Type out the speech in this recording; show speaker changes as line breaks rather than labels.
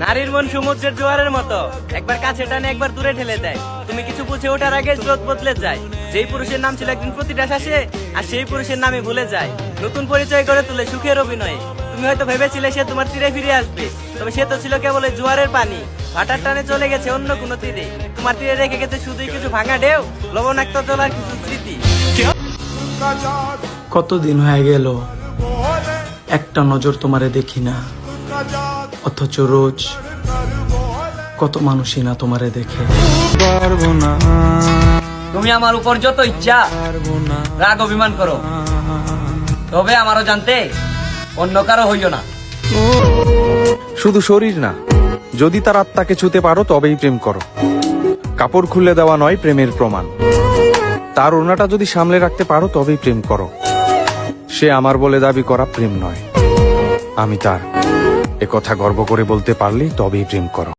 নারীর মন সমুদ্রের জোয়ারের মতো, একবার কাছে টানে একবার দূরে ঠেলে দেয়। তুমি কিছু বুঝে ওঠার আগে স্রোত বদলে যায়। যেই পুরুষের নাম ছিল একদিন প্রতিটা শ্বাসে, আর সেই পুরুষের নামই ভুলে যায়। নতুন পরিচয় করে তুলে সুখের অভিনয়ে। তুমি হয়তো ভেবেছিলে সে তোমার তীরে ফিরে আসবে, তবে সে তো ছিল কেবল এই জোয়ারের পানি। ভাটার টানে চলে গেছে অন্য কোনো তীরে, তোমার তীরে রেখে গেছে শুধুই কিছু ভাঙা ঢেউ, লবণাক্ত জল আর কিছু স্মৃতি।
কতদিন হয়ে গেল একটা নজর তোমারে দেখি না, অথচ রোজ কত মানুষই না তোমারে দেখে।
তুমি আমার উপর যত ইচ্ছা রাগ অভিমান করো, তবে আমারও জানতে অন্য কারো হইও না।
শুধু শরীর না, যদি তার আত্মাকে ছুতে পারো তবেই প্রেম করো। কাপড় খুলে দেওয়া নয় প্রেমের প্রমাণ। তার ওড়নাটা যদি সামলে রাখতে পারো তবেই প্রেম করো। সে আমার বলে দাবি করা প্রেম নয়, আমি তার। এ কথা গর্ব করে বলতে পারলেই তবেই প্রেম করো।